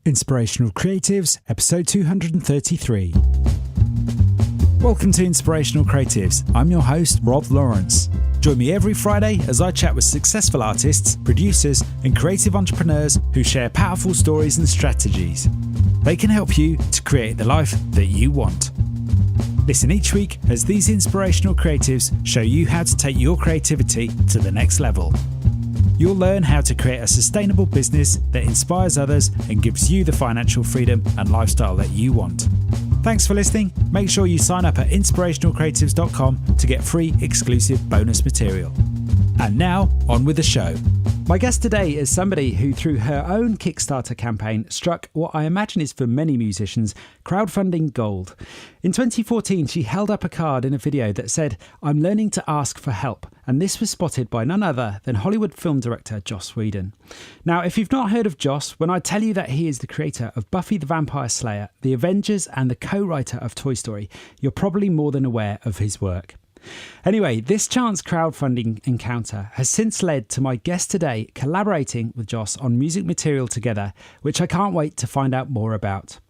Inspirational Creatives, episode 233. Welcome to Inspirational Creatives. I'm your host, Rob Lawrence. Join me every Friday as I chat with successful artists, producers, and creative entrepreneurs who share powerful stories and strategies. They can help you to create the life that you want. Listen each week as these inspirational creatives show you how to take your creativity to the next level. You'll learn how to create a sustainable business that inspires others and gives you the financial freedom and lifestyle that you want. Thanks for listening. Make sure you sign up at inspirationalcreatives.com to get free exclusive bonus material. And now, on with the show. My guest today is somebody who, through her own Kickstarter campaign, struck what I imagine is for many musicians, crowdfunding gold. In 2014, she held up a card in a video that said, "I'm learning to ask for help." And this was spotted by none other than Hollywood film director Joss Whedon. Now, if you've not heard of Joss, when I tell you that he is the creator of Buffy the Vampire Slayer, The Avengers, and the co-writer of Toy Story, you're probably more than aware of his work. Anyway, this chance crowdfunding encounter has since led to my guest today collaborating with Joss on music material together, which I can't wait to find out more about.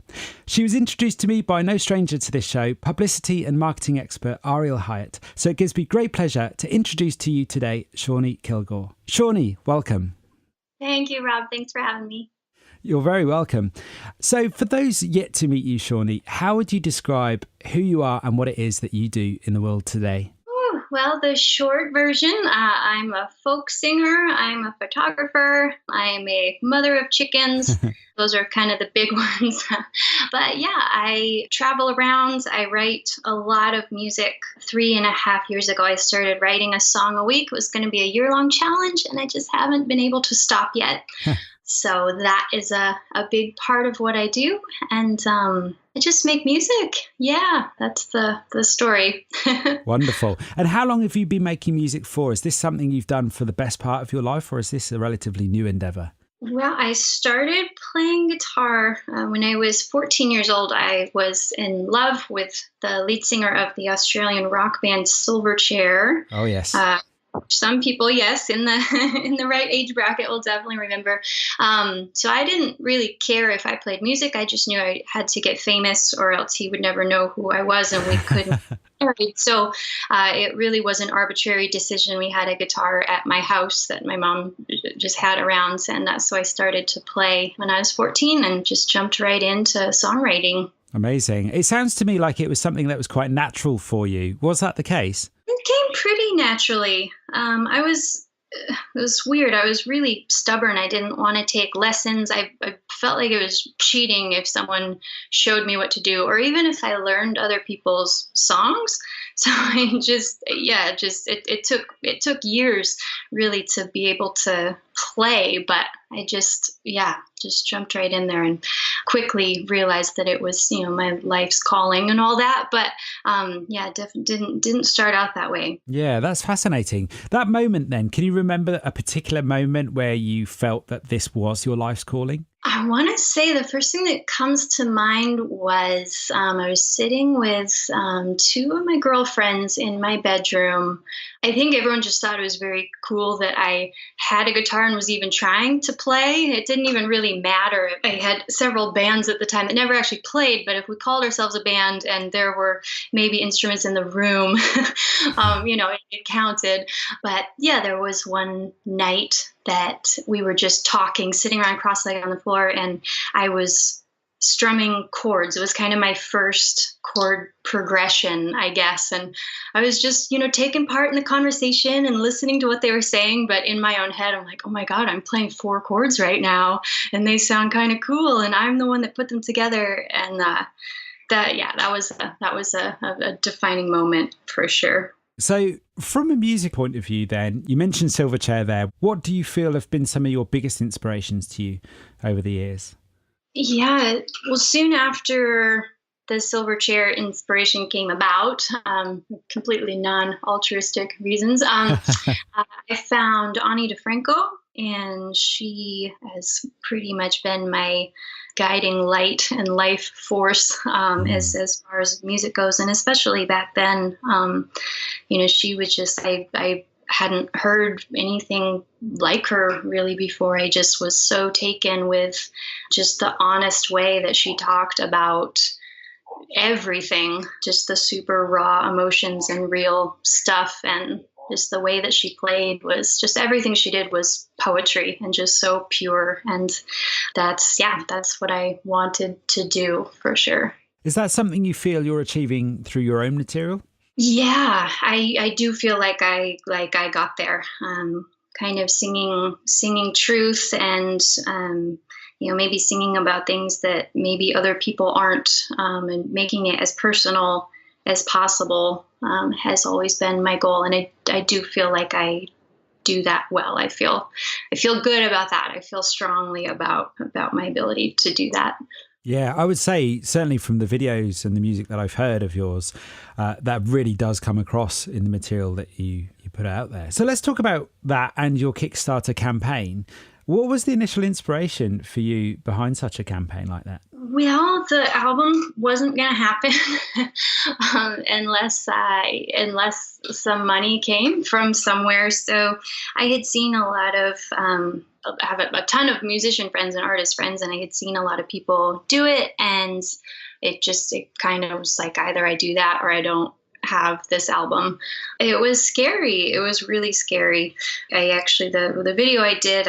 She was introduced to me by no stranger to this show, publicity and marketing expert Ariel Hyatt. So it gives me great pleasure to introduce to you today Shawnee Kilgore. Shawnee, welcome. Thank you, Rob. Thanks for having me. You're very welcome. So for those yet to meet you, Shawnee, how would you describe who you are and what it is that you do in the world today? Well, the short version, I'm a folk singer, I'm a photographer, I'm a mother of chickens. Those are kind of the big ones. But yeah, I travel around. I write a lot of music. 3.5 years ago, I started writing a song a week. It was going to be a year-long challenge, and I just haven't been able to stop yet. So that is a big part of what I do. And I just make music. Yeah, that's the story. Wonderful. And how long have you been making music for? Is this something you've done for the best part of your life, or is this a relatively new endeavor? Well, I started playing guitar when I was 14 years old. I was in love with the lead singer of the Australian rock band Silverchair. Oh, yes. Some people, yes, in the right age bracket will definitely remember. So I didn't really care if I played music. I just knew I had to get famous or else he would never know who I was and we couldn't get married. So it really was an arbitrary decision. We had a guitar at my house that my mom just had around. And so I started to play when I was 14 and just jumped right into songwriting. Amazing. It sounds to me like it was something that was quite natural for you. Was that the case? It came pretty naturally. It was weird. I was really stubborn. I didn't want to take lessons. I felt like it was cheating if someone showed me what to do, or even if I learned other people's songs. So it took years really to be able to play, but I just jumped right in there and quickly realized that it was, my life's calling and all that. But definitely didn't start out that way. Yeah, that's fascinating. That moment then, can you remember a particular moment where you felt that this was your life's calling? I want to say the first thing that comes to mind was I was sitting with two of my girlfriends in my bedroom. I think everyone just thought it was very cool that I had a guitar and was even trying to play. It didn't even really matter. I had several bands at the time that never actually played, but if we called ourselves a band and there were maybe instruments in the room, it counted. But yeah, there was one night that we were just talking, sitting around cross-legged on the floor, and I was strumming chords. It was kind of my first chord progression, I guess. And I was just, taking part in the conversation and listening to what they were saying. But in my own head, I'm like, oh my God, I'm playing 4 chords right now. And they sound kind of cool. And I'm the one that put them together. And that was a defining moment for sure. So from a music point of view then, you mentioned Silverchair there. What do you feel have been some of your biggest inspirations to you over the years? Yeah, well, soon after the Silverchair inspiration came about, completely non-altruistic reasons, I found Ani DeFranco, and she has pretty much been my guiding light and life force as far as music goes. And especially back then, she was just, I hadn't heard anything like her really before. I just was so taken with just the honest way that she talked about everything, just the super raw emotions and real stuff. And just the way that she played was just everything she did was poetry and just so pure. And that's what I wanted to do for sure. Is that something you feel you're achieving through your own material? Yeah, I do feel like I got there. Kind of singing truth and maybe singing about things that maybe other people aren't, and making it as personal as possible has always been my goal. And I do feel like I do that well. I feel good about that. I feel strongly about my ability to do that. Yeah, I would say certainly from the videos and the music that I've heard of yours, that really does come across in the material that you put out there. So let's talk about that and your Kickstarter campaign. What was the initial inspiration for you behind such a campaign like that? Well, the album wasn't going to happen unless some money came from somewhere. So I had seen a lot of, I have a ton of musician friends and artist friends, and I had seen a lot of people do it. And it kind of was like, either I do that or I don't have this album. It was scary. It was really scary. I actually, the video I did,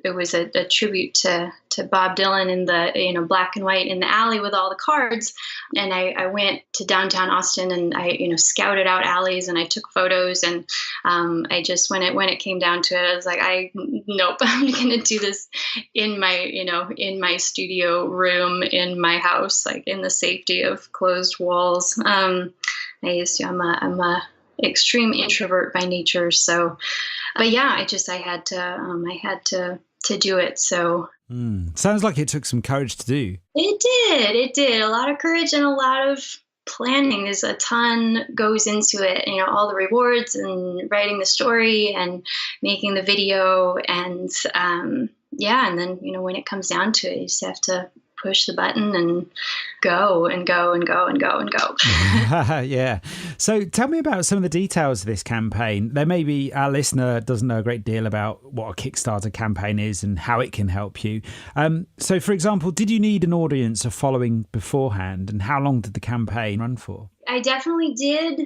it was a tribute to Bob Dylan in the, black and white in the alley with all the cards. And I went to downtown Austin and I, scouted out alleys and I took photos. And I just, when it came down to it, I was like, nope, I'm going to do this in my studio room, in my house, like in the safety of closed walls. I'm a extreme introvert by nature. So, but yeah, I had to do it. So sounds like it took some courage to do. It did a lot of courage and a lot of planning. There's a ton goes into it, all the rewards and writing the story and making the video. And, and then, when it comes down to it, you just have to push the button and go and go and go and go and go. Yeah. So tell me about some of the details of this campaign. There may be our listener doesn't know a great deal about what a Kickstarter campaign is and how it can help you. So, for example, did you need an audience, a following beforehand, and how long did the campaign run for? I definitely did.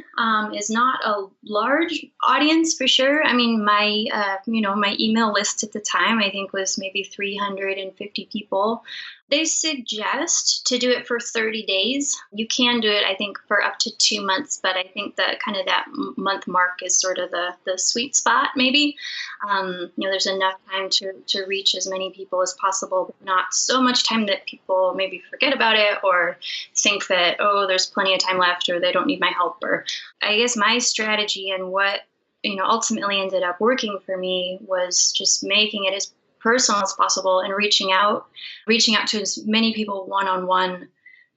Is not a large audience for sure. I mean, my my email list at the time, I think, was maybe 350 people. They suggest to do it for 30 days. You can do it, I think, for up to 2 months, but I think that kind of that month mark is sort of the sweet spot, maybe. There's enough time to reach as many people as possible, but not so much time that people maybe forget about it or think that, there's plenty of time left or they don't need my help. Or I guess my strategy and what, ultimately ended up working for me was just making it as personal as possible and reaching out to as many people one-on-one,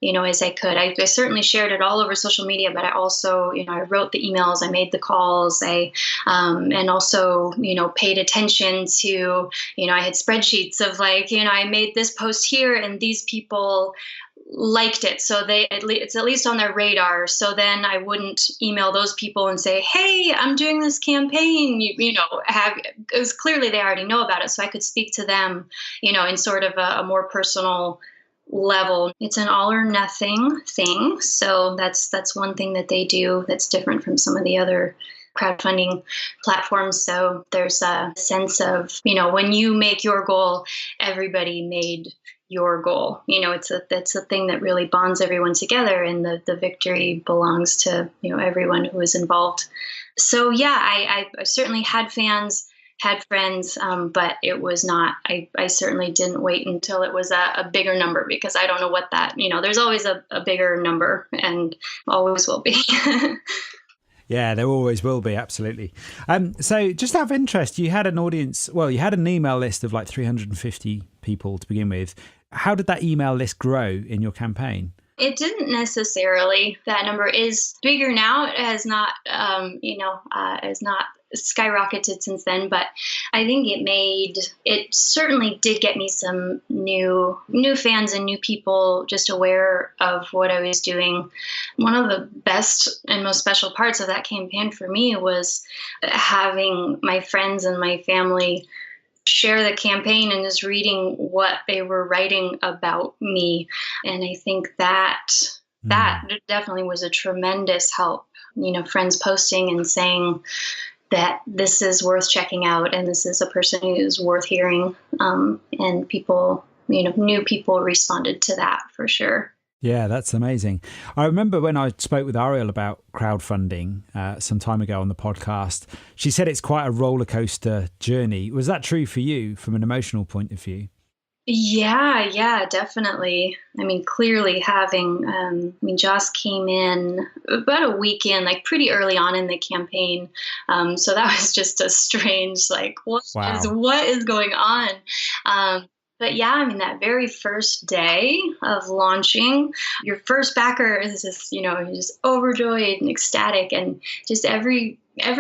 as I could. I certainly shared it all over social media, but I also, I wrote the emails, I made the calls, and also, paid attention to, I had spreadsheets of like, I made this post here and these people liked it. So it's at least on their radar. So then I wouldn't email those people and say, hey, I'm doing this campaign, because clearly they already know about it. So I could speak to them, in sort of a more personal level. It's an all or nothing thing. So that's one thing that they do that's different from some of the other crowdfunding platforms. So there's a sense of, when you make your goal, everybody made your goal. That's a thing that really bonds everyone together, and the victory belongs to, everyone who was involved. So yeah, I certainly had fans, had friends, but it was not, I certainly didn't wait until it was a bigger number, because I don't know what that, there's always a bigger number and always will be. Yeah, there always will be. Absolutely. So just out of interest, you had an audience, you had an email list of like 350 people to begin with. How did that email list grow in your campaign? It didn't necessarily. That number is bigger now. It has not, has not skyrocketed since then. But I think it certainly did get me some new fans and new people just aware of what I was doing. One of the best and most special parts of that campaign for me was having my friends and my family share the campaign and just reading what they were writing about me. And I think that definitely was a tremendous help. Friends posting and saying that this is worth checking out and this is a person who is worth hearing. And people, new people responded to that for sure. Yeah, that's amazing. I remember when I spoke with Ariel about crowdfunding some time ago on the podcast, she said it's quite a roller coaster journey. Was that true for you from an emotional point of view? Yeah, definitely. I mean, clearly Joss came in about a week in, like pretty early on in the campaign. So that was just a strange, what is going on? But yeah, I mean, that very first day of launching, your first backer is just, you're just overjoyed and ecstatic. And just every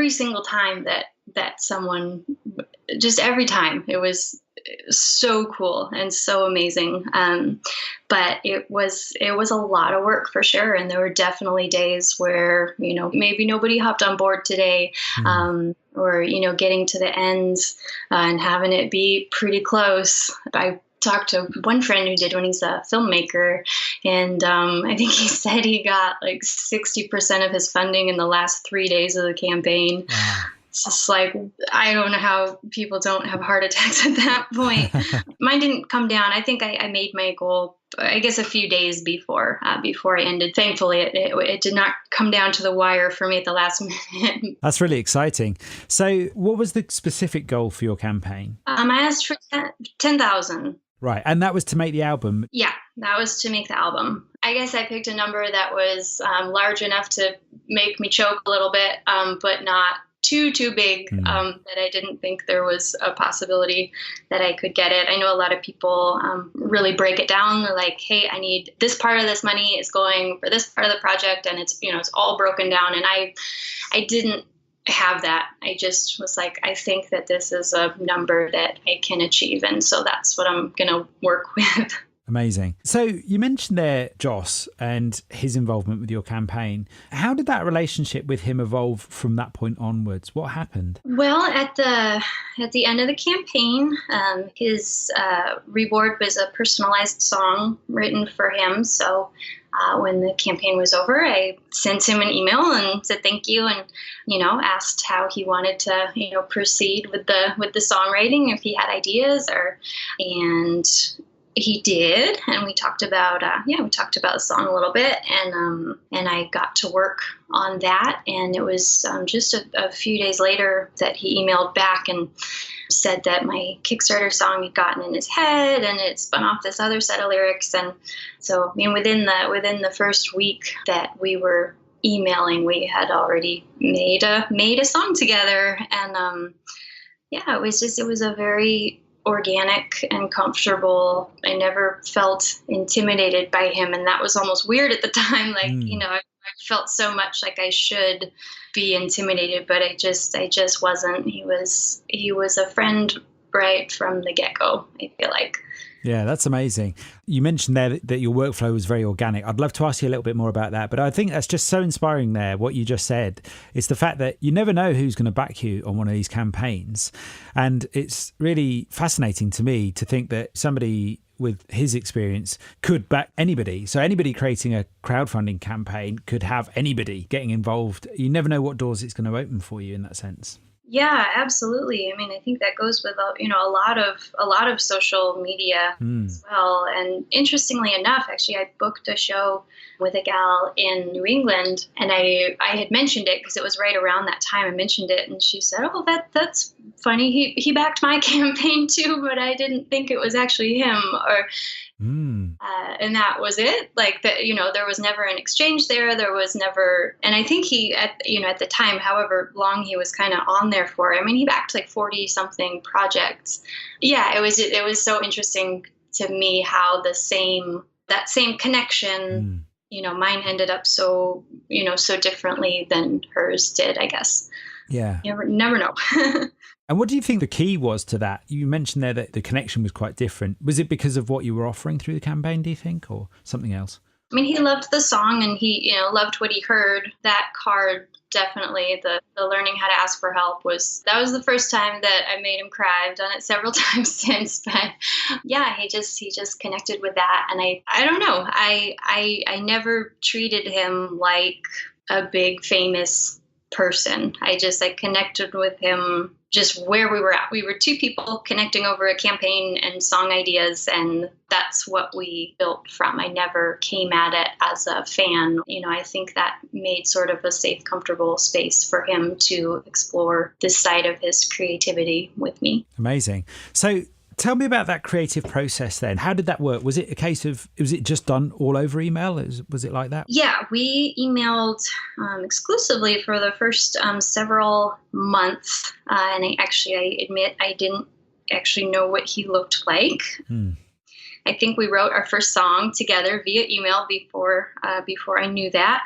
single time that someone, just every time, it was so cool and so amazing. But it was a lot of work for sure. And there were definitely days where, maybe nobody hopped on board today, or, getting to the end and having it be pretty close. I talked to one friend who did when he's a filmmaker, and I think he said he got 60% of his funding in the last 3 days of the campaign. Wow. It's just I don't know how people don't have heart attacks at that point. Mine didn't come down. I think I made my goal, I guess, a few days before I ended. Thankfully, it did not come down to the wire for me at the last minute. That's really exciting. So what was the specific goal for your campaign? I asked for 10,000. Right. And that was to make the album? Yeah, that was to make the album. I guess I picked a number that was large enough to make me choke a little bit, but not too big, that I didn't think there was a possibility that I could get it. I know a lot of people really break it down. They're like, hey, I need this part of this money is going for this part of the project, and it's it's all broken down. And I didn't have that. I just was like, I think that this is a number that I can achieve, and so that's what I'm gonna work with. Amazing. So you mentioned there Joss and his involvement with your campaign. How did that relationship with him evolve from that point onwards? What happened? Well, at the end of the campaign, his reward was a personalized song written for him. So when the campaign was over, I sent him an email and said thank you, and asked how he wanted to proceed with the songwriting, if he had ideas, and he did, and we talked about the song a little bit, and I got to work on that. And it was just a few days later that he emailed back and said that my Kickstarter song had gotten in his head and it spun off this other set of lyrics. And so, I mean, within the first week that we were emailing, we had already made a song together. And it was a very organic and comfortable. I never felt intimidated by him, and that was almost weird at the time. I felt so much like I should be intimidated, but I just wasn't. He was a friend right from the get-go, I feel like. Yeah, that's amazing. You mentioned there that your workflow was very organic. I'd love to ask you a little bit more about that, but I think that's just so inspiring there, what you just said. It's the fact that you never know who's going to back you on one of these campaigns. And it's really fascinating to me to think that somebody with his experience could back anybody. So anybody creating a crowdfunding campaign could have anybody getting involved. You never know what doors it's going to open for you in that sense. Yeah, absolutely. I mean, I think that goes with a lot of social media as well. And interestingly enough, actually, I booked a show with a gal in New England, and I had mentioned it because it was right around that time I mentioned it, and she said, "Oh, that's funny. He backed my campaign too, but I didn't think it was actually him." And that was it. There was never an exchange there. There was never, and I think he, at the time, however long he was kind of on there for, I mean, he backed 40 something projects. Yeah, it was so interesting to me how that same connection mine ended up so, so differently than hers did, I guess. Yeah. You never know. And what do you think the key was to that? You mentioned there that the connection was quite different. Was it because of what you were offering through the campaign, do you think, or something else? I mean, he loved the song and he, loved what he heard. That card, definitely, the learning how to ask for help that was the first time that I made him cry. I've done it several times since, but yeah, he just connected with that. And I don't know, I never treated him like a big famous person. I connected with him just where we were at. We were two people connecting over a campaign and song ideas, and that's what we built from. I never came at it as a fan. I think that made sort of a safe, comfortable space for him to explore this side of his creativity with me. Amazing. So tell me about that creative process then. How did that work? Was it a case of, was it just done all over email? Was it like that? Yeah, we emailed exclusively for the first several months. And I admit I didn't actually know what he looked like. I think we wrote our first song together via email before I knew that.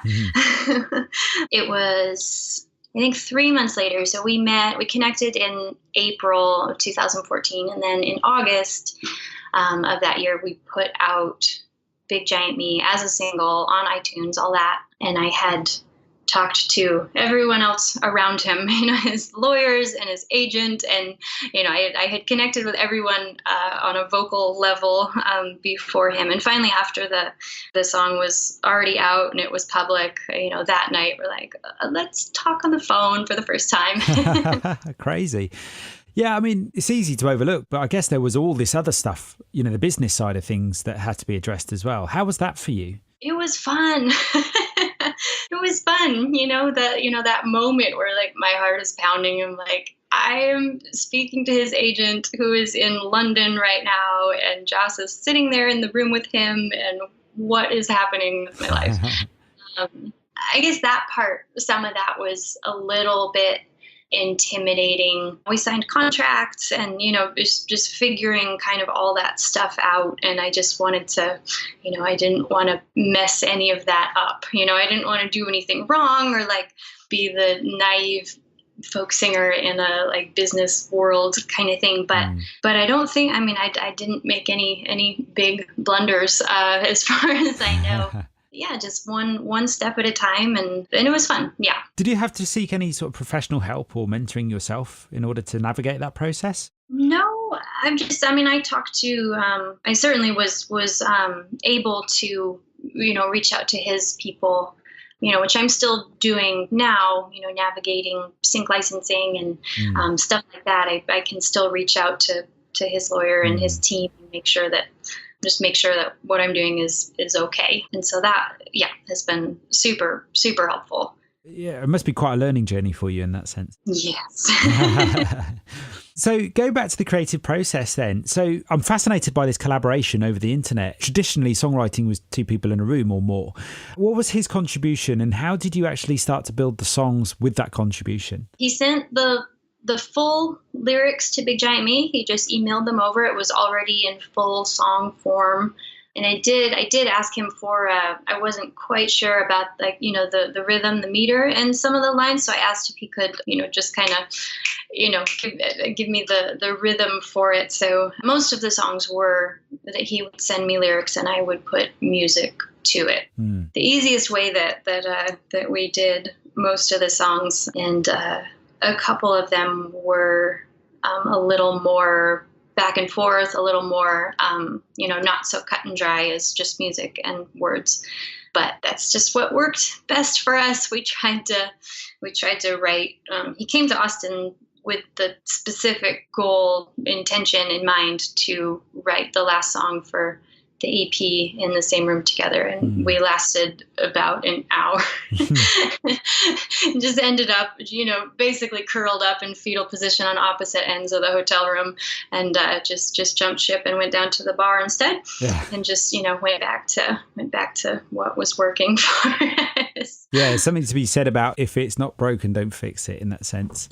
It was, I think, 3 months later. So we connected in April of 2014. And then in August of that year, we put out Big Giant Me as a single on iTunes, all that. And I had talked to everyone else around him, his lawyers and his agent. And, I had connected with everyone on a vocal level before him. And finally, after the song was already out and it was public, that night we're like, let's talk on the phone for the first time. Crazy. Yeah, I mean, it's easy to overlook, but I guess there was all this other stuff, the business side of things that had to be addressed as well. How was that for you? It was fun. It was fun, that moment where like my heart is pounding. I'm like, I am speaking to his agent who is in London right now, and Joss is sitting there in the room with him, and what is happening with my life? I guess that part, some of that was a little bit intimidating. We signed contracts and, just figuring kind of all that stuff out. And I just wanted to, I didn't want to mess any of that up. I didn't want to do anything wrong or like be the naive folk singer in a like business world kind of thing. But I don't think, I didn't make any big blunders as far as I know. Yeah, just one step at a time, and it was fun. Yeah. Did you have to seek any sort of professional help or mentoring yourself in order to navigate that process? No, I talked to, I certainly was able to, reach out to his people, which I'm still doing now, navigating sync licensing and stuff like that. I can still reach out to his lawyer and his team and make sure that what I'm doing is okay. And so that, has been super, super helpful. Yeah, it must be quite a learning journey for you in that sense. Yes. So go back to the creative process then. So I'm fascinated by this collaboration over the internet. Traditionally, songwriting was two people in a room or more. What was his contribution and how did you actually start to build the songs with that contribution? He sent the full lyrics to Big Giant Me. He just emailed them over. It was already in full song form. And I did ask him for, I wasn't quite sure about the rhythm, the meter and some of the lines. So I asked if he could, just kind of, give me the rhythm for it. So most of the songs were that he would send me lyrics and I would put music to it. The easiest way that we did most of the songs, and a couple of them were a little more back and forth, a little more, not so cut and dry as just music and words. But that's just what worked best for us. We tried to write. He came to Austin with the specific goal, intention in mind to write the last song for the EP in the same room together. And we lasted about an hour. Just ended up, basically curled up in fetal position on opposite ends of the hotel room and just jumped ship and went down to the bar instead. Yeah. And just, went back to what was working for us. Yeah, something to be said about if it's not broken, don't fix it in that sense.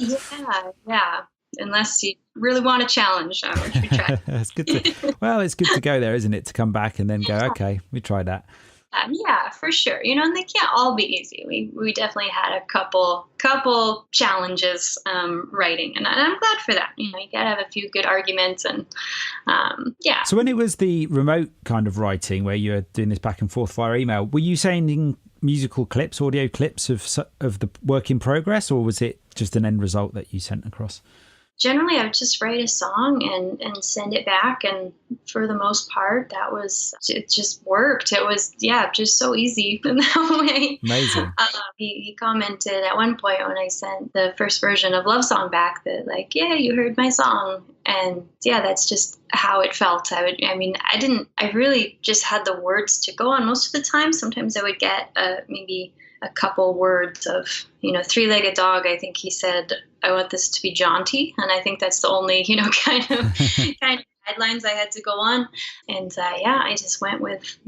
Yeah. Unless you really want a challenge, which we tried. It's good to go there, isn't it? To come back and then go, okay, we tried that. Yeah, for sure. And they can't all be easy. We definitely had a couple challenges writing, and I'm glad for that. You gotta have a few good arguments, and yeah. So when it was the remote kind of writing where you were doing this back and forth via email, were you sending musical clips, audio clips of the work in progress, or was it just an end result that you sent across? Generally, I would just write a song and send it back. And for the most part, it just worked. It was, just so easy in that way. Amazing. He commented at one point when I sent the first version of Love Song back that like, yeah, you heard my song. And yeah, that's just how it felt. I really just had the words to go on most of the time. Sometimes I would get maybe a couple words of, three-legged dog. I think he said, I want this to be jaunty. And I think that's the only, kind of guidelines I had to go on. And I just went with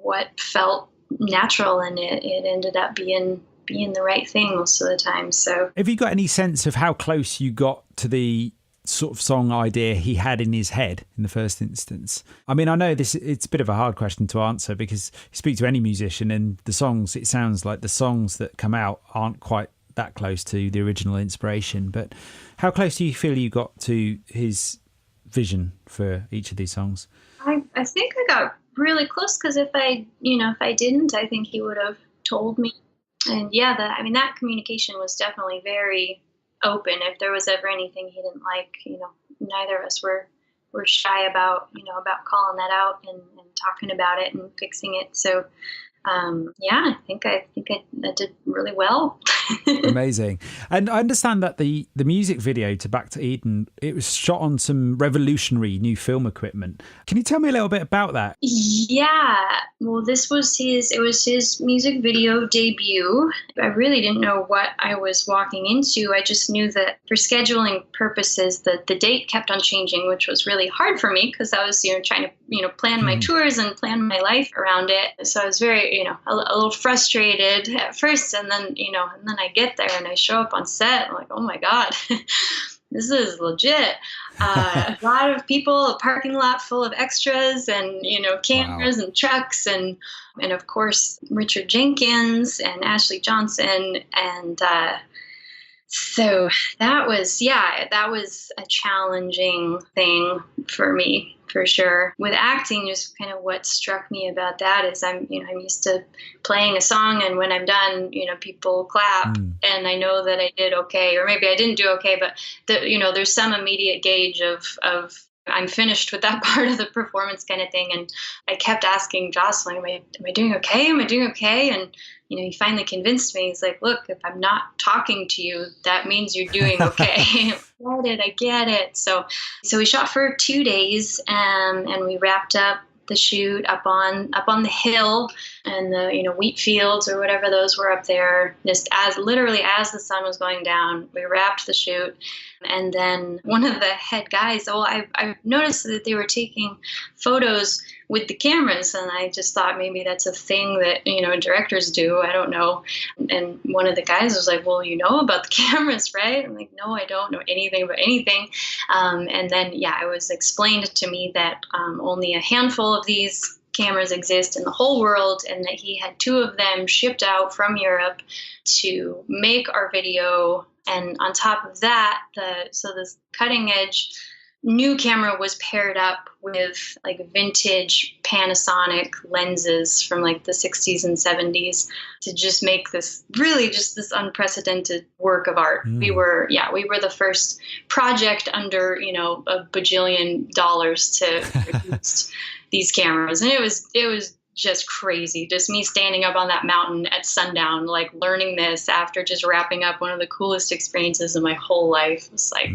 what felt natural, and it ended up being the right thing most of the time. So have you got any sense of how close you got to the sort of song idea he had in his head in the first instance? I mean, I know it's a bit of a hard question to answer because you speak to any musician and the songs, it sounds like the songs that come out aren't quite that close to the original inspiration. But how close do you feel you got to his vision for each of these songs? I think I got really close, because if I didn't, I think he would have told me. And that communication was definitely very open. If there was ever anything he didn't like, neither of us were shy about calling that out and talking about it and fixing it. So I think I did really well. Amazing. And I understand that the music video to Back to Eden, it was shot on some revolutionary new film equipment. Can you tell me a little bit about that? Yeah. Well, it was his music video debut. I really didn't know what I was walking into. I just knew that for scheduling purposes, the date kept on changing, which was really hard for me because I was, trying to plan my tours and plan my life around it. So I was very, a little frustrated at first, and then I get there and I show up on set. I'm like, oh my God, this is legit. A lot of people, a parking lot full of extras and, cameras and trucks and of course, Richard Jenkins and Ashley Johnson. And so that was a challenging thing for me. For sure. With acting, just kind of what struck me about that is I'm used to playing a song, and when I'm done, people clap, and I know that I did okay, or maybe I didn't do okay, but there's some immediate gauge of I'm finished with that part of the performance kind of thing. And I kept asking Jocelyn, am I doing okay? Am I doing okay? And he finally convinced me. He's like, look, if I'm not talking to you, that means you're doing okay. I get it. So we shot for 2 days, and we wrapped up the shoot up on the hill and the wheat fields or whatever those were up there. Just as the sun was going down, we wrapped the shoot. And then one of the head guys, I noticed that they were taking photos with the cameras, and I just thought maybe that's a thing that directors do. I don't know. And one of the guys was like, well, you know about the cameras, right? I'm like, no, I don't know anything about anything. And then it was explained to me that only a handful of these cameras exist in the whole world, and that he had 2 of them shipped out from Europe to make our video. And on top of that, this cutting edge new camera was paired up with like vintage Panasonic lenses from like the 60s and 70s to just make this really just this unprecedented work of art. We were the first project under, a bajillion dollars to produce these cameras. And it was just crazy. Just me standing up on that mountain at sundown, like learning this after just wrapping up one of the coolest experiences of my whole life. It's like,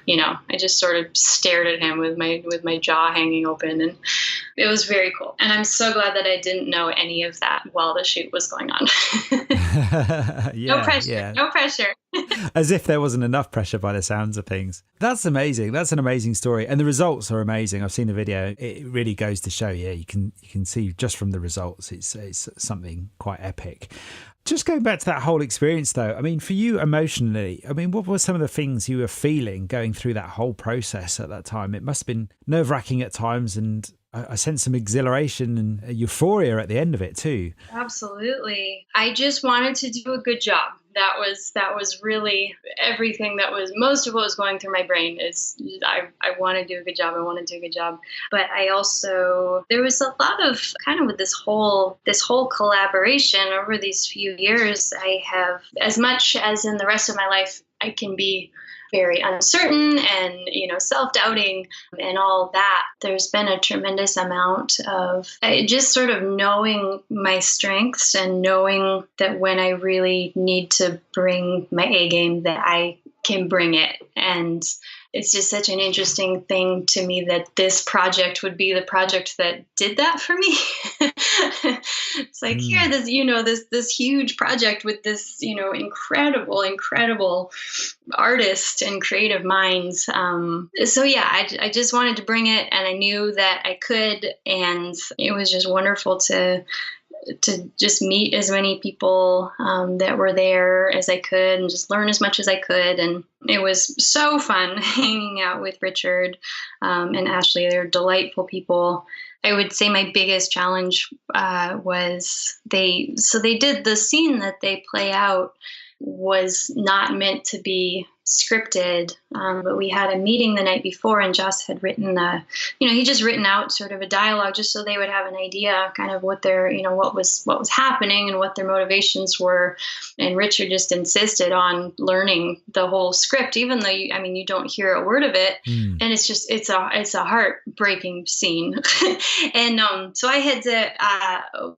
I just sort of stared at him with my jaw hanging open, and it was very cool. And I'm so glad that I didn't know any of that while the shoot was going on. No pressure. As if there wasn't enough pressure by the sounds of things. That's amazing. That's an amazing story. And the results are amazing. I've seen the video. It really goes to show, you can see just from the results, it's something quite epic. Just going back to that whole experience though, I mean, for you emotionally, what were some of the things you were feeling going through that whole process at that time? It must have been nerve-wracking at times and I sense some exhilaration and euphoria at the end of it too. Absolutely. I just wanted to do a good job. That was really everything. That was most of what was going through my brain. Is I want to do a good job. I want to do a good job. But I also, there was a lot of kind of with this whole collaboration over these few years. I have, as much as in the rest of my life, I can be very uncertain and, self-doubting and all that. There's been a tremendous amount of just sort of knowing my strengths and knowing that when I really need to bring my A game, that I can bring it. And it's just such an interesting thing to me that this project would be the project that did that for me. It's like, here, this huge project with this, incredible artist and creative minds. So yeah, I just wanted to bring it, and I knew that I could, and it was just wonderful to just meet as many people that were there as I could, and just learn as much as I could. And it was so fun hanging out with Richard and Ashley. They're delightful people. I would say my biggest challenge was they did the scene that they play out was not meant to be scripted, but we had a meeting the night before, and Joss had written he just written out sort of a dialogue just so they would have an idea kind of what their, what was happening and what their motivations were. And Richard just insisted on learning the whole script, even though you don't hear a word of it. And it's a heartbreaking scene. And so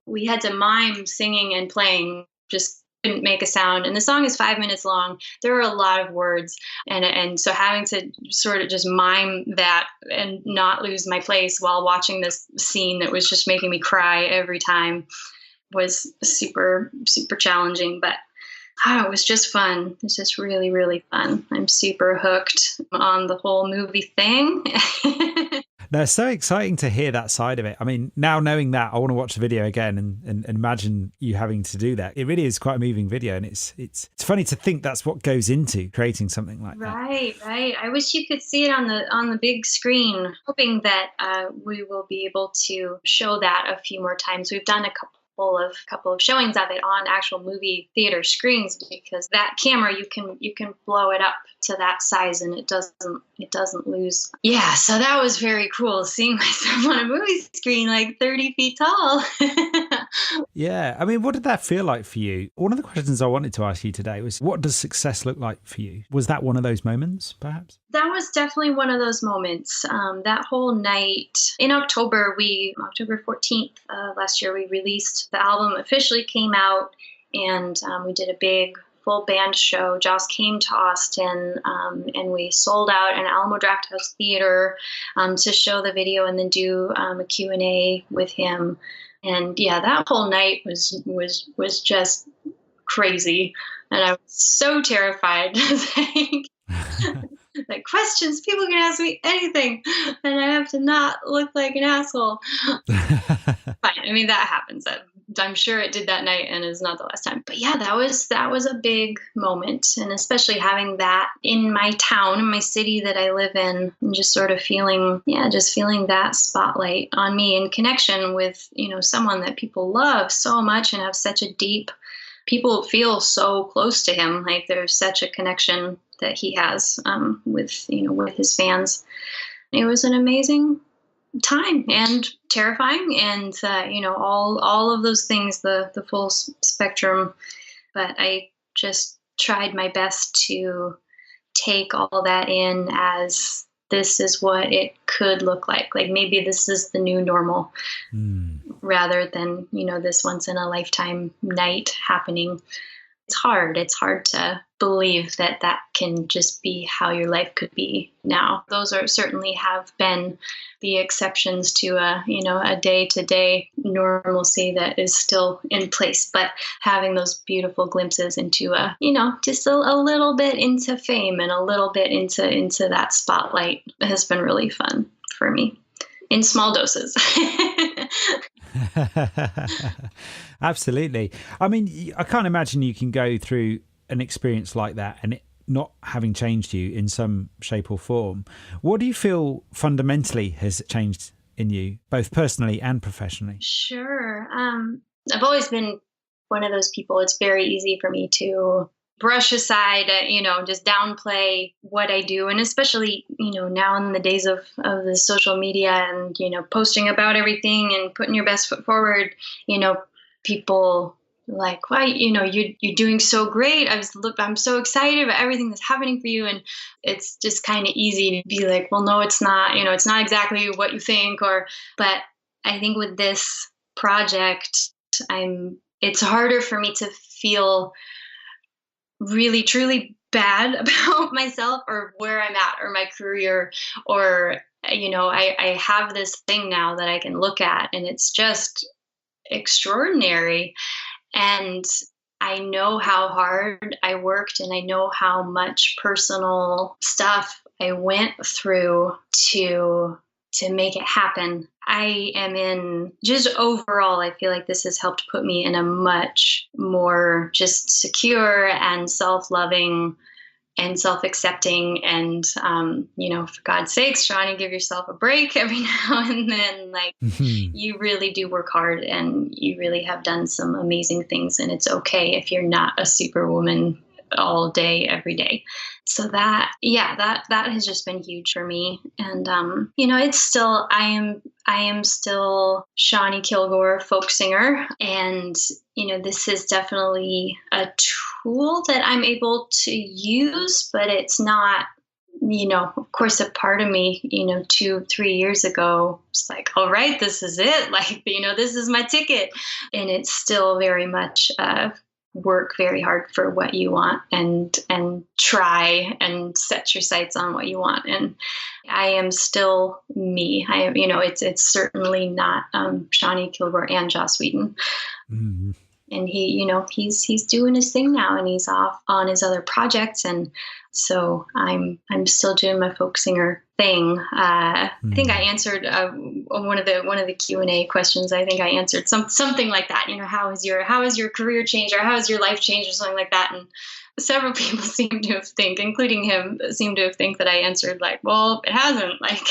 we had to mime singing and playing, just couldn't make a sound. And the song is 5 minutes long. There are a lot of words. And so having to sort of just mime that and not lose my place while watching this scene that was just making me cry every time was super, super challenging. But it was just fun. It was just really, really fun. I'm super hooked on the whole movie thing. No, it's so exciting to hear that side of it. I mean, now knowing that, I want to watch the video again and imagine you having to do that. It really is quite a moving video, and it's funny to think that's what goes into creating something like that. Right. I wish you could see it on the big screen. Hoping that we will be able to show that a few more times. We've done a couple of showings of it on actual movie theater screens, because that camera you can blow it up to that size and it doesn't lose. Yeah, so that was very cool, seeing myself on a movie screen like 30 feet tall. Yeah, I mean, what did that feel like for you? One of the questions I wanted to ask you today was, what does success look like for you? Was that one of those moments, perhaps? That was definitely one of those moments. That whole night in October 14th last year, we released the album, officially came out, and we did a big full band show. Joss came to Austin, and we sold out an Alamo Drafthouse Theater to show the video and then do a Q&A with him. And yeah, that whole night was just crazy, and I was so terrified. Like, questions, people can ask me anything, and I have to not look like an asshole. Fine, I mean, that happens. I'm sure it did that night, and is not the last time. But yeah, that was a big moment, and especially having that in my town, in my city that I live in, and just sort of feeling that spotlight on me in connection with, someone that people love so much and have such a deep. People feel so close to him, like there's such a connection that he has with his fans. It was an amazing time, and terrifying, and all of those things, the full spectrum. But I just tried my best to take all that in as this is what it could look like. Like, maybe this is the new normal, rather than, this once in a lifetime night happening. It's hard to believe that can just be how your life could be now. Those certainly have been the exceptions to a day-to-day normalcy that is still in place. But having those beautiful glimpses into just a little bit into fame and a little bit into that spotlight has been really fun for me, in small doses. Absolutely. I mean, I can't imagine you can go through an experience like that and it not having changed you in some shape or form. What do you feel fundamentally has changed in you, both personally and professionally? Sure. I've always been one of those people. It's very easy for me to brush aside, just downplay what I do. And especially, now in the days of the social media and, posting about everything and putting your best foot forward, people like, why, you're doing so great. I'm so excited about everything that's happening for you. And it's just kind of easy to be like, well, no, it's not, it's not exactly what you think, but I think with this project, it's harder for me to feel really truly bad about myself or where I'm at or my career, or I have this thing now that I can look at and it's just extraordinary. And I know how hard I worked and I know how much personal stuff I went through to make it happen. I am overall, I feel like this has helped put me in a much more just secure and self-loving and self-accepting. And, for God's sakes, Shawnee, give yourself a break every now and then. Like, you really do work hard and you really have done some amazing things. And it's okay if you're not a superwoman all day, every day. So that has just been huge for me. And, it's still, I am still Shawnee Kilgore, folk singer. And, this is definitely a tool that I'm able to use, but it's not, of course, a part of me, 2-3 years ago, it's like, all right, this is it. Like, this is my ticket. And it's still very much, work very hard for what you want and try and set your sights on what you want. And I am still me. I am, it's certainly not Shawnee Kilgore and Joss Whedon. Mm-hmm. And he, he's doing his thing now and he's off on his other projects. And so I'm still doing my folk singer thing. I think I answered one of the Q&A questions. I think I answered something like that. How has your career changed, or how has your life changed, or something like that. And several people seem to have including him, that I answered like, well, it hasn't. Like,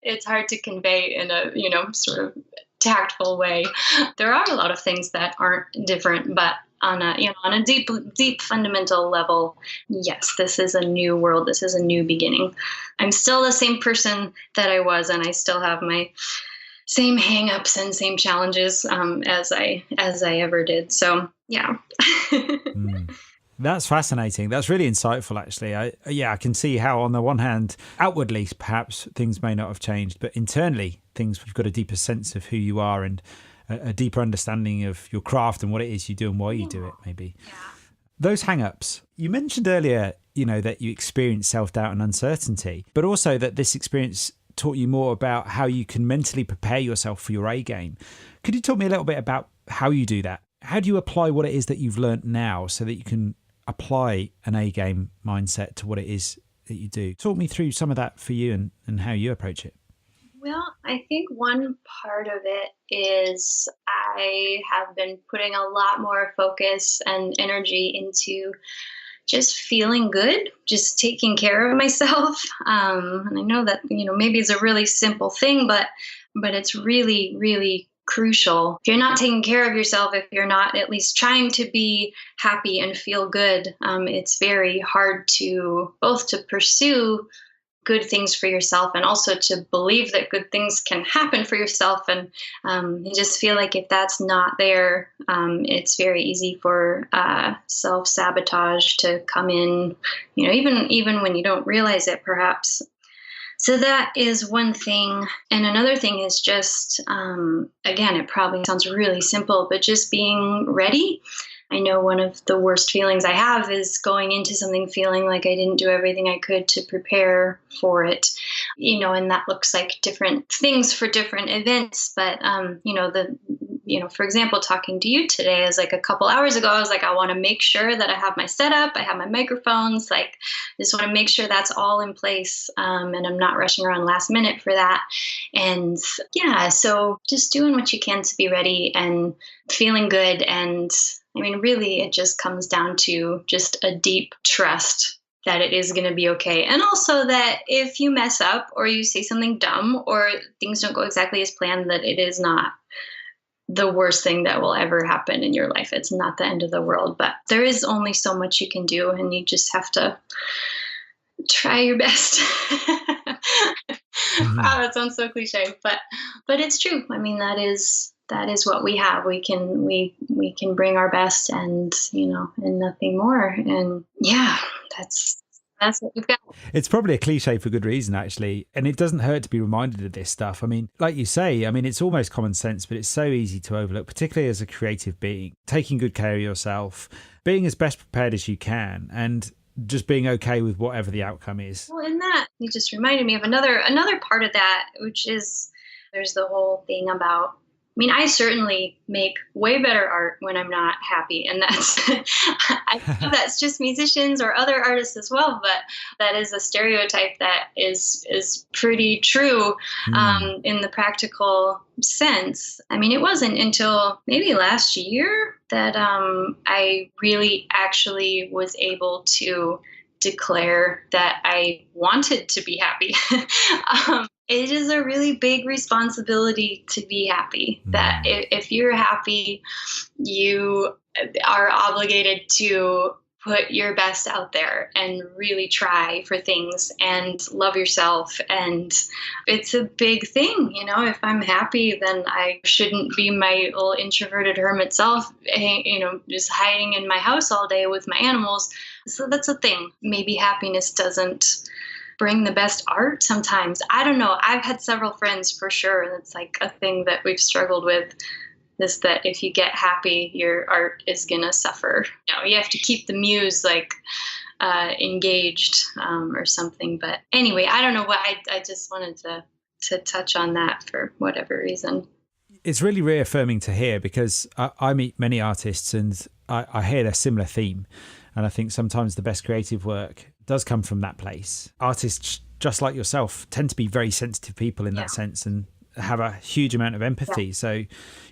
it's hard to convey in a sort of tactful way. There are a lot of things that aren't different, but on a deep fundamental level, yes, this is a new world. This is a new beginning. I'm still the same person that I was, and I still have my same hangups and same challenges as I ever did. So yeah. That's fascinating. That's really insightful, actually. I can see how, on the one hand, outwardly, perhaps things may not have changed, but internally, you've got a deeper sense of who you are and a deeper understanding of your craft and what it is you do and why you do it, maybe. Yeah. Those hang-ups, you mentioned earlier, that you experienced self-doubt and uncertainty, but also that this experience taught you more about how you can mentally prepare yourself for your A game. Could you talk me a little bit about how you do that? How do you apply what it is that you've learned now so that you can apply an A game mindset to what it is that you do? Talk me through some of that for you and how you approach it. Well, I think one part of it is I have been putting a lot more focus and energy into just feeling good, just taking care of myself. And I know that, maybe it's a really simple thing, but it's really, really crucial. If you're not taking care of yourself, if you're not at least trying to be happy and feel good, it's very hard to both to pursue good things for yourself and also to believe that good things can happen for yourself. And you just feel like if that's not there, it's very easy for self-sabotage to come in, even when you don't realize it, perhaps. So that is one thing. And another thing is just, again, it probably sounds really simple, but just being ready. I know one of the worst feelings I have is going into something feeling like I didn't do everything I could to prepare for it, and that looks like different things for different events. But, for example, talking to you today is like a couple hours ago, I was like, I want to make sure that I have my setup, I have my microphones, like just want to make sure that's all in place. And I'm not rushing around last minute for that. And yeah, so just doing what you can to be ready and feeling good. And I mean, really, it just comes down to just a deep trust that it is going to be okay. And also that if you mess up or you say something dumb or things don't go exactly as planned, that it is not the worst thing that will ever happen in your life. It's not the end of the world, but there is only so much you can do, and you just have to try your best. Wow, that sounds so cliche, but it's true. I mean, that is what we have. We can bring our best, and and nothing more. And yeah, that's what we've got. It's probably a cliche for good reason, actually. And it doesn't hurt to be reminded of this stuff. I mean, like you say, it's almost common sense, but it's so easy to overlook, particularly as a creative being. Taking good care of yourself, being as best prepared as you can, and just being okay with whatever the outcome is. Well, in that, you just reminded me of another part of that, which is there's the whole thing about, I certainly make way better art when I'm not happy. And that's, I know that's just musicians or other artists as well, but that is a stereotype that is pretty true in the practical sense. It wasn't until maybe last year that I really actually was able to declare that I wanted to be happy. It is a really big responsibility to be happy. That if you're happy, you are obligated to put your best out there and really try for things and love yourself. And it's a big thing. If I'm happy, then I shouldn't be my little introverted hermit self, just hiding in my house all day with my animals. So that's a thing. Maybe happiness doesn't bring the best art sometimes. I don't know. I've had several friends for sure. And it's like a thing that we've struggled with, is that if you get happy, your art is going to suffer. You have to keep the muse engaged or something. But anyway, I don't know what I just wanted to touch on that for whatever reason. It's really reaffirming to hear, because I meet many artists and I hear a similar theme. And I think sometimes the best creative work does come from that place. Artists, just like yourself, tend to be very sensitive people in that sense and have a huge amount of empathy. Yeah. So,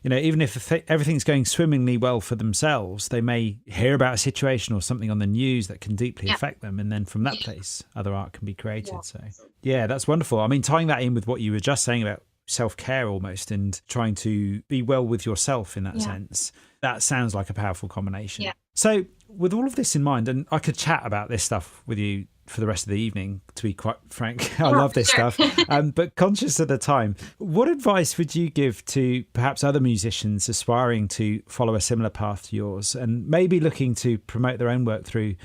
even if everything's going swimmingly well for themselves, they may hear about a situation or something on the news that can deeply affect them. And then from that place, other art can be created. Yeah. So, yeah, that's wonderful. Tying that in with what you were just saying about self-care almost, and trying to be well with yourself in that sense, that sounds like a powerful combination. Yeah. So with all of this in mind, and I could chat about this stuff with you for the rest of the evening, to be quite frank. I love this stuff. But conscious of the time, what advice would you give to perhaps other musicians aspiring to follow a similar path to yours, and maybe looking to promote their own work through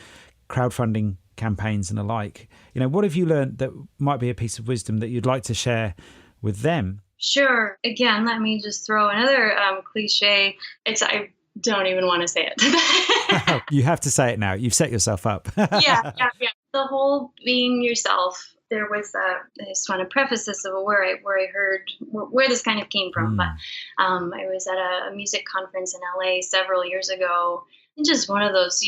crowdfunding campaigns and the like? What have you learned that might be a piece of wisdom that you'd like to share with them? Sure. Again, let me just throw another cliche. I don't even want to say it. You have to say it now. You've set yourself up. Yeah. The whole being yourself. There was I just want to preface this of where I heard where this kind of came from. But I was at a music conference in LA several years ago. And just one of those,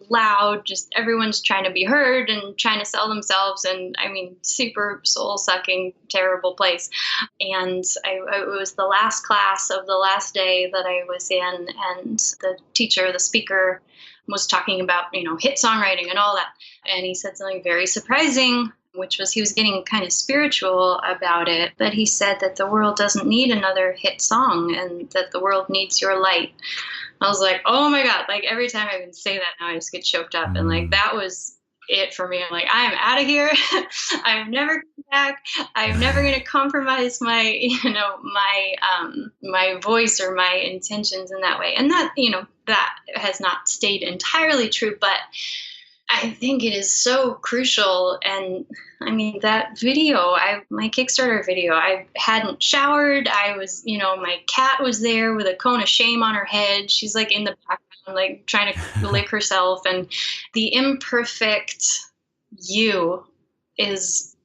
loud, just everyone's trying to be heard and trying to sell themselves. And super soul-sucking, terrible place. And it was the last class of the last day that I was in. And the teacher, the speaker, was talking about, hit songwriting and all that. And he said something very surprising, which was he was getting kind of spiritual about it. But he said that the world doesn't need another hit song, and that the world needs your light. I was like, oh my God, every time I even say that now, I just get choked up. And that was it for me. I'm like, I'm out of here. I'm never coming back. I'm never going to compromise my, my voice or my intentions in that way. And that, that has not stayed entirely true, but I think it is so crucial. And that video, my Kickstarter video, I hadn't showered. I was, my cat was there with a cone of shame on her head. She's in the background, trying to lick herself. And the imperfect you is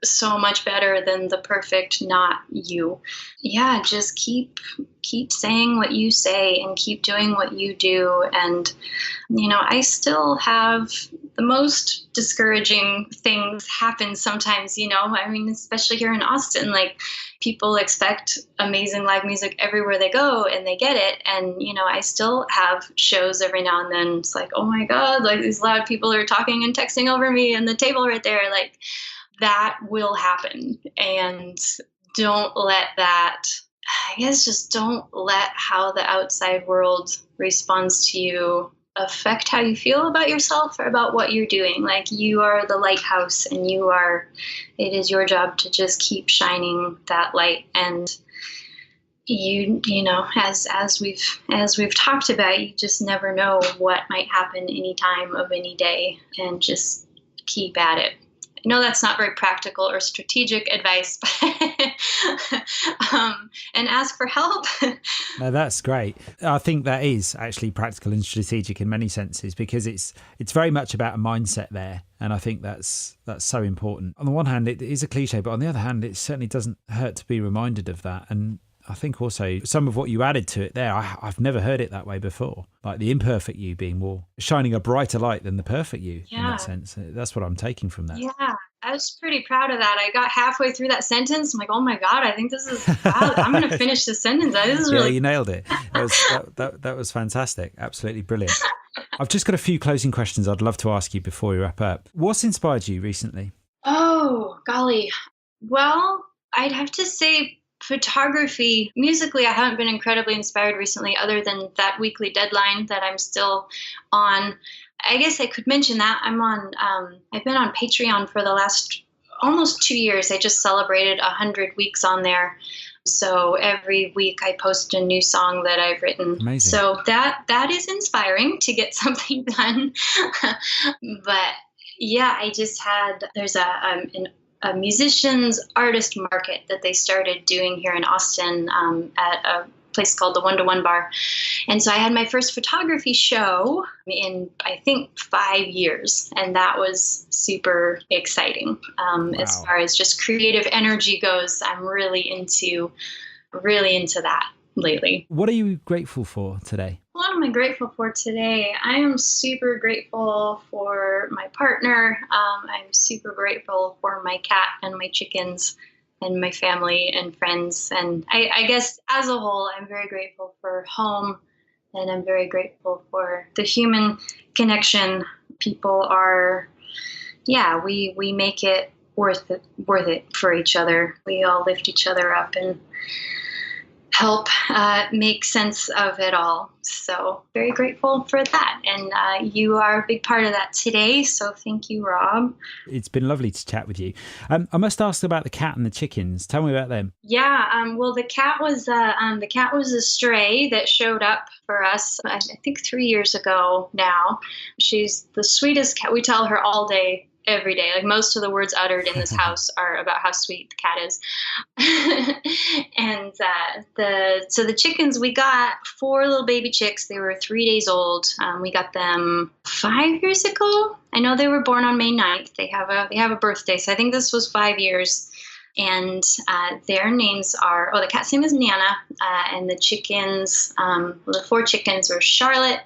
so much better than the perfect not you. Yeah, just keep saying what you say and keep doing what you do. And, I still have the most discouraging things happen sometimes, I mean, especially here in Austin, like people expect amazing live music everywhere they go and they get it. And, I still have shows every now and then. It's like, oh my God, like these loud people are talking and texting over me and the table right there. Like that will happen. And don't let that, just don't let how the outside world responds to you affect how you feel about yourself or about what you're doing. Like you are the lighthouse and it is your job to just keep shining that light. And as we've talked about, you just never know what might happen any time of any day, and just keep at it. I know that's not very practical or strategic advice, but and ask for help. No, that's great. I think that is actually practical and strategic in many senses, because it's very much about a mindset there. And I think that's so important. On the one hand, it is a cliche, but on the other hand, it certainly doesn't hurt to be reminded of that. And I think also some of what you added to it there, I've never heard it that way before. Like the imperfect you being more shining a brighter light than the perfect you in that sense. That's what I'm taking from that. Yeah, I was pretty proud of that. I got halfway through that sentence. I'm like, oh my God, I think this is, wow, I'm going to finish this sentence. This is really... you nailed it. That was fantastic. Absolutely brilliant. I've just got a few closing questions I'd love to ask you before we wrap up. What's inspired you recently? Oh, golly. Well, I'd have to say photography. Musically, I haven't been incredibly inspired recently, other than that weekly deadline that I'm still on. I guess I could mention that I've been on Patreon for the last almost 2 years. I just celebrated 100 weeks on there. So every week I post a new song that I've written. Amazing. So that is inspiring to get something done. But yeah, I just there's a musicians artist market that they started doing here in Austin at a place called the 1-to-1 Bar. And so I had my first photography show in, I think, 5 years. And that was super exciting. Wow. As far as just creative energy goes, I'm really into that lately. What are you grateful for today? What am I grateful for today? I am super grateful for my partner. I'm super grateful for my cat and my chickens and my family and friends. And I guess as a whole, I'm very grateful for home, and I'm very grateful for the human connection. People are, we make it worth it for each other. We all lift each other up and help make sense of it all. So very grateful for that. And you are a big part of that today. So thank you, Rob. It's been lovely to chat with you. I must ask about the cat and the chickens. Tell me about them. Yeah. Well, the cat was a stray that showed up for us, I think 3 years ago now. She's the sweetest cat. We tell her all day, every day. Like most of the words uttered in this house are about how sweet the cat is. And so the chickens, we got 4 little baby chicks. They were 3 days old. We got them 5 years ago. I know they were born on May 9th. They have a birthday. So I think this was 5 years. And their names are, the cat's name is Nana. And the chickens, the 4 chickens were Charlotte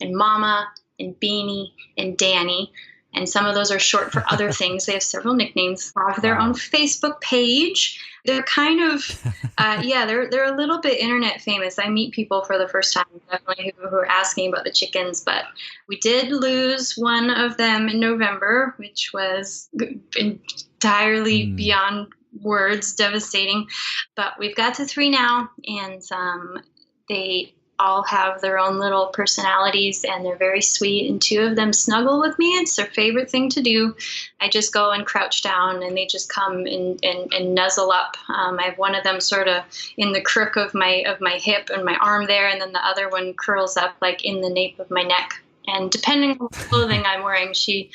and Mama and Beanie and Danny. And some of those are short for other things. They have several nicknames. They have their own Facebook page. They're kind of, they're a little bit internet famous. I meet people for the first time, definitely, who are asking about the chickens. But we did lose one of them in November, which was entirely beyond words, devastating. But we've got to 3 now, and they all have their own little personalities, and they're very sweet, and 2 of them snuggle with me. It's their favorite thing to do. I just go and crouch down, and they just come and nuzzle up. I have one of them sort of in the crook of my hip and my arm there, and then the other one curls up like in the nape of my neck. And depending on the clothing I'm wearing, she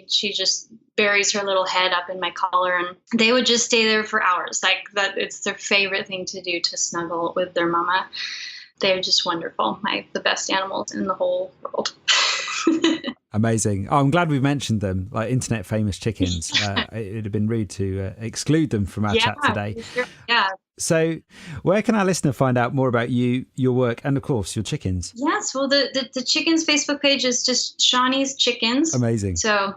just buries her little head up in my collar, and they would just stay there for hours. Like that, it's their favorite thing to do, to snuggle with their mama. They're just wonderful. The best animals in the whole world. Amazing. Oh, I'm glad we mentioned them, like internet famous chickens. It'd have been rude to exclude them from our chat today. Sure. Yeah. So where can our listener find out more about you, your work, and of course your chickens? Yes, well, the chickens Facebook page is just Shawnee's Chickens. Amazing. So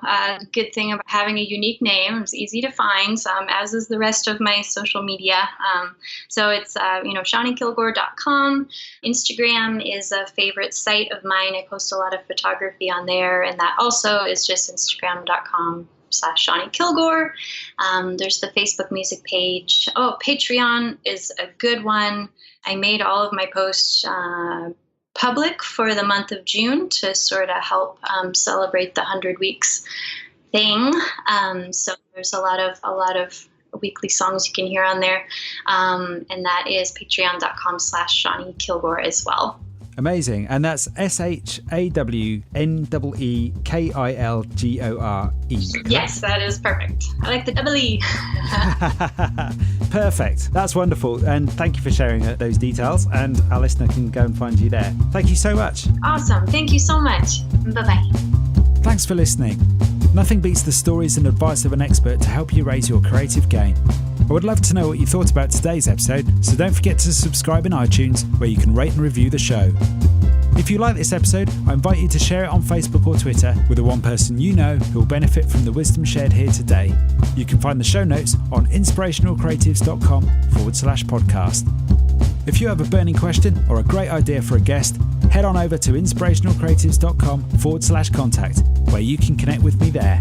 good thing about having a unique name. It's easy to find, as is the rest of my social media. So it's ShawneeKilgore.com. Instagram is a favorite site of mine. I post a lot of photography on there, and that also is just Instagram.com/Shawnee Kilgore. There's the Facebook music page. Oh, Patreon is a good one. I made all of my posts public for the month of June to sort of help celebrate the 100 weeks thing. So there's a lot of weekly songs you can hear on there. And that is patreon.com/Shawnee Kilgore as well. Amazing. And that's ShawnneeKilgore. Yes, that is perfect. I like the double E. Perfect. That's wonderful. And thank you for sharing those details. And our listener can go and find you there. Thank you so much. Awesome. Thank you so much. Bye-bye. Thanks for listening. Nothing beats the stories and advice of an expert to help you raise your creative game. I would love to know what you thought about today's episode, so don't forget to subscribe in iTunes, where you can rate and review the show. If you like this episode, I invite you to share it on Facebook or Twitter with the one person you know who will benefit from the wisdom shared here today. You can find the show notes on inspirationalcreatives.com/podcast. If you have a burning question or a great idea for a guest, head on over to inspirationalcreatives.com/contact, where you can connect with me there.